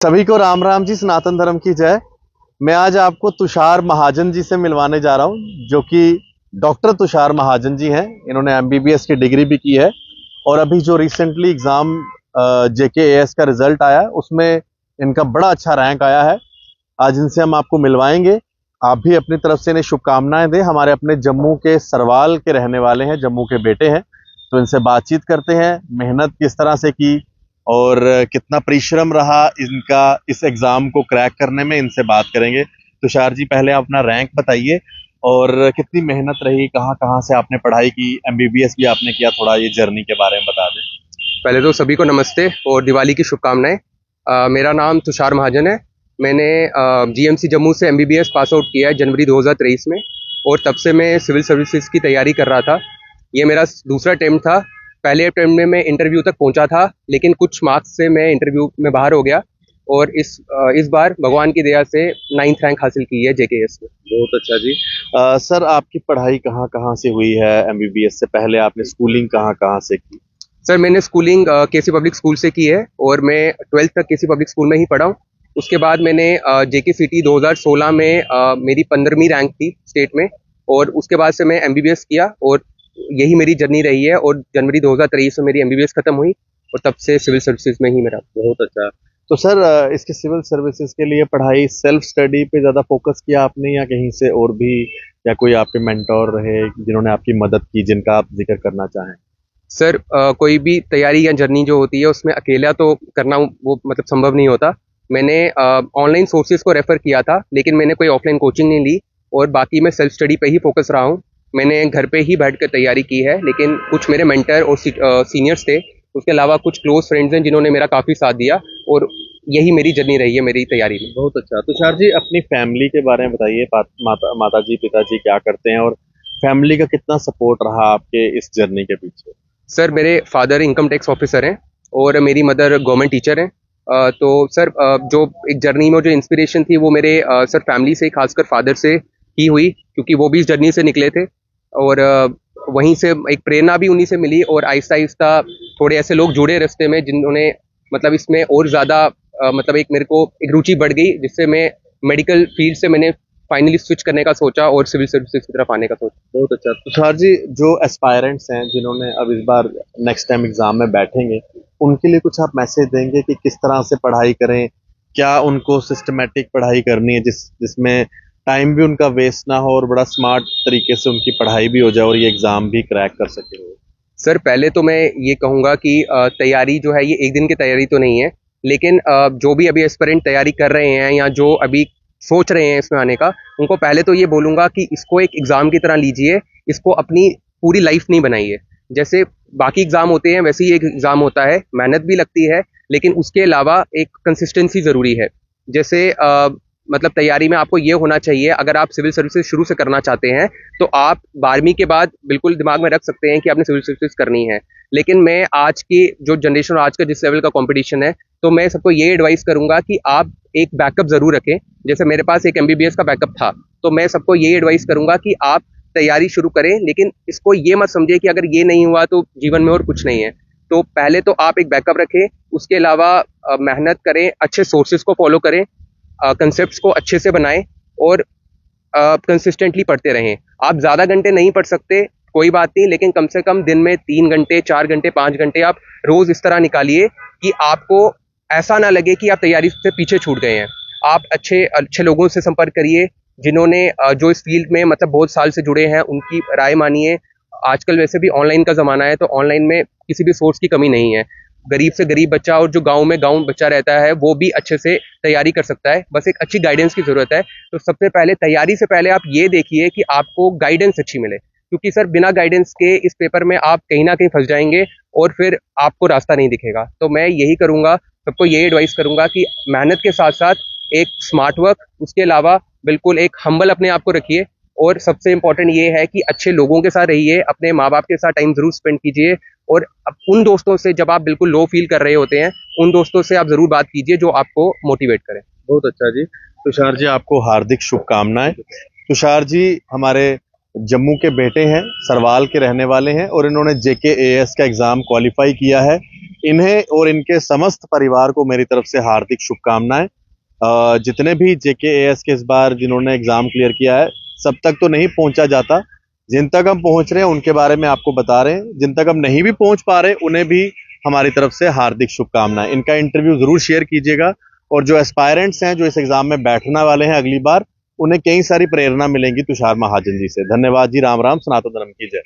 सभी को राम राम जी, सनातन धर्म की जय। मैं आज आपको तुषार महाजन जी से मिलवाने जा रहा हूं, जो कि डॉक्टर तुषार महाजन जी हैं। इन्होंने एमबीबीएस की डिग्री भी की है और अभी जो रिसेंटली एग्जाम जेकेएएस का रिजल्ट आया उसमें इनका बड़ा अच्छा रैंक आया है। आज इनसे हम आपको मिलवाएंगे। आप भी अपनी तरफ से इन्हें शुभकामनाएं दें। हमारे अपने जम्मू के सरवाल के रहने वाले हैं, जम्मू के बेटे हैं, तो इनसे बातचीत करते हैं। मेहनत किस तरह से की और कितना परिश्रम रहा इनका इस एग्जाम को क्रैक करने में, इनसे बात करेंगे। तुषार जी, पहले आप अपना रैंक बताइए और कितनी मेहनत रही, कहाँ कहाँ से आपने पढ़ाई की, एमबीबीएस भी आपने किया, थोड़ा ये जर्नी के बारे में बता दें। पहले तो सभी को नमस्ते और दिवाली की शुभकामनाएं। मेरा नाम तुषार महाजन है। मैंने जीएमसी जम्मू से एमबीबीएस पास आउट किया है जनवरी 2023 में और तब से मैं सिविल सर्विसेज की तैयारी कर रहा था। ये मेरा दूसरा अटेम्प्ट था। पहले अटेम्प्ट में मैं इंटरव्यू तक पहुंचा था, लेकिन कुछ मार्क्स से मैं इंटरव्यू में बाहर हो गया और इस बार भगवान की दया से 9th रैंक हासिल की है जेकेएस में। बहुत अच्छा जी। सर, आपकी पढ़ाई कहाँ कहाँ से हुई है? एमबीबीएस से पहले आपने स्कूलिंग कहाँ कहाँ से की? सर, मैंने स्कूलिंग केसी पब्लिक स्कूल से की है और मैं 12th तक केसी पब्लिक स्कूल में ही पढ़ा हूँ। उसके बाद मैंने जेकेसीटी 2016 में मेरी 15वीं रैंक थी स्टेट में और उसके बाद से मैं एमबीबीएस किया और यही मेरी जर्नी रही है और जनवरी 2023 में मेरी एमबीबीएस खत्म हुई और तब से सिविल सर्विसेज में ही मेरा। बहुत अच्छा। तो सर, इसके सिविल सर्विसेज के लिए पढ़ाई सेल्फ स्टडी पे ज़्यादा फोकस किया आपने, या कहीं से और भी, या कोई आपके मेंटोर रहे जिन्होंने आपकी मदद की, जिनका आप जिक्र करना चाहें? सर, कोई भी तैयारी या जर्नी जो होती है उसमें अकेला तो करना वो मतलब संभव नहीं होता। मैंने ऑनलाइन सोर्सेज को रेफर किया था, लेकिन मैंने कोई ऑफलाइन कोचिंग नहीं ली और बाकी मैं सेल्फ स्टडी पे ही फोकस रहा हूँ। मैंने घर पे ही बैठ कर तैयारी की है, लेकिन कुछ मेरे मेंटर और सीनियर्स थे, उसके अलावा कुछ क्लोज फ्रेंड्स हैं जिन्होंने मेरा काफ़ी साथ दिया और यही मेरी जर्नी रही है मेरी तैयारी में। बहुत अच्छा। तुषार जी, अपनी फैमिली के बारे में बताइए। माता जी पिताजी क्या करते हैं और फैमिली का कितना सपोर्ट रहा आपके इस जर्नी के पीछे? सर, मेरे फादर इनकम टैक्स ऑफिसर हैं और मेरी मदर गवर्नमेंट टीचर हैं। तो सर, जो एक जर्नी में जो इंस्पिरेशन थी वो मेरे सर फैमिली से, खासकर फादर से ही हुई, क्योंकि वो भी इस जर्नी से निकले थे और वहीं से एक प्रेरणा भी उन्हीं से मिली और आहिस्ता आहिस्ता थोड़े ऐसे लोग जुड़े रास्ते में जिन्होंने मतलब इसमें और ज़्यादा मतलब एक मेरे को एक रुचि बढ़ गई, जिससे मैं मेडिकल फील्ड से मैंने फाइनली स्विच करने का सोचा और सिविल सर्विसेज की तरफ आने का सोचा। बहुत अच्छा। तुषार जी, जो एस्पायरेंट्स हैं जिन्होंने अब इस बार नेक्स्ट टाइम एग्जाम में बैठेंगे, उनके लिए कुछ आप मैसेज देंगे कि किस तरह से पढ़ाई करें? क्या उनको सिस्टमेटिक पढ़ाई करनी है जिसमें टाइम भी उनका वेस्ट ना हो और बड़ा स्मार्ट तरीके से उनकी पढ़ाई भी हो जाए और ये एग्जाम भी क्रैक कर सके? सर, पहले तो मैं ये कहूँगा कि तैयारी जो है ये एक दिन की तैयारी तो नहीं है, लेकिन जो भी अभी एस्पिरेंट तैयारी कर रहे हैं या जो अभी सोच रहे हैं इसमें आने का, उनको पहले तो ये बोलूँगा कि इसको एक एग्ज़ाम की तरह लीजिए, इसको अपनी पूरी लाइफ नहीं बनाइए। जैसे बाकी एग्ज़ाम होते हैं वैसे ही एक एग्ज़ाम होता है, मेहनत भी लगती है, लेकिन उसके अलावा एक कंसिस्टेंसी ज़रूरी है। जैसे मतलब तैयारी में आपको ये होना चाहिए, अगर आप सिविल सर्विसेज शुरू से करना चाहते हैं तो आप 12वीं के बाद बिल्कुल दिमाग में रख सकते हैं कि आपने सिविल सर्विसेज करनी है। लेकिन मैं आज की जो जनरेशन और आज का जिस लेवल का कंपटीशन है, तो मैं सबको ये एडवाइस करूंगा कि आप एक बैकअप जरूर रखें। जैसे मेरे पास एक एमबीबीएस का बैकअप था, तो मैं सबको ये एडवाइस करूंगा कि आप तैयारी शुरू करें, लेकिन इसको ये मत समझिए कि अगर ये नहीं हुआ तो जीवन में और कुछ नहीं है। तो पहले तो आप एक बैकअप रखें, उसके अलावा मेहनत करें, अच्छे सोर्सेज को फॉलो करें, कंसेप्ट को अच्छे से बनाएं और कंसिस्टेंटली पढ़ते रहें। आप ज़्यादा घंटे नहीं पढ़ सकते, कोई बात नहीं, लेकिन कम से कम दिन में 3 घंटे, 4 घंटे, 5 घंटे आप रोज़ इस तरह निकालिए कि आपको ऐसा ना लगे कि आप तैयारी से पीछे छूट गए हैं। आप अच्छे अच्छे लोगों से संपर्क करिए, जिन्होंने जो इस फील्ड में मतलब बहुत साल से जुड़े हैं, उनकी राय मानिए। आजकल वैसे भी ऑनलाइन का ज़माना है, तो ऑनलाइन में किसी भी सोर्स की कमी नहीं है। गरीब से गरीब बच्चा और जो गांव बच्चा रहता है वो भी अच्छे से तैयारी कर सकता है, बस एक अच्छी गाइडेंस की जरूरत है। तो सबसे पहले तैयारी से पहले आप ये देखिए कि आपको गाइडेंस अच्छी मिले, क्योंकि सर बिना गाइडेंस के इस पेपर में आप कहीं ना कहीं फंस जाएंगे और फिर आपको रास्ता नहीं दिखेगा। तो मैं यही करूंगा, सबको यही एडवाइस करूंगा कि मेहनत के साथ साथ एक स्मार्ट वर्क, उसके अलावा बिल्कुल एक हम्बल अपने आप को रखिए और सबसे इंपॉर्टेंट ये है कि अच्छे लोगों के साथ रहिए, अपने माँ बाप के साथ टाइम जरूर स्पेंड कीजिए और उन दोस्तों से, जब आप बिल्कुल लो फील कर रहे होते हैं, उन दोस्तों से आप जरूर बात कीजिए जो आपको मोटिवेट करें। बहुत अच्छा जी। तुषार जी, आपको हार्दिक शुभकामनाएं। तुषार जी हमारे जम्मू के बेटे हैं, सरवाल के रहने वाले हैं और इन्होंने जेकेएएस का एग्जाम क्वालिफाई किया है। इन्हें और इनके समस्त परिवार को मेरी तरफ से हार्दिक शुभकामनाएं। जितने भी JKAS के इस बार जिन्होंने एग्जाम क्लियर किया है, सब तक तो नहीं पहुंचा जाता, जिन तक हम पहुंच रहे हैं उनके बारे में आपको बता रहे हैं, जिन तक हम नहीं भी पहुंच पा रहे उन्हें भी हमारी तरफ से हार्दिक शुभकामनाएं। इनका इंटरव्यू जरूर शेयर कीजिएगा, और जो एस्पायरेंट्स हैं जो इस एग्जाम में बैठने वाले हैं अगली बार, उन्हें कई सारी प्रेरणा मिलेंगी तुषार महाजन जी से। धन्यवाद जी। राम राम। सनातन धर्म की जय।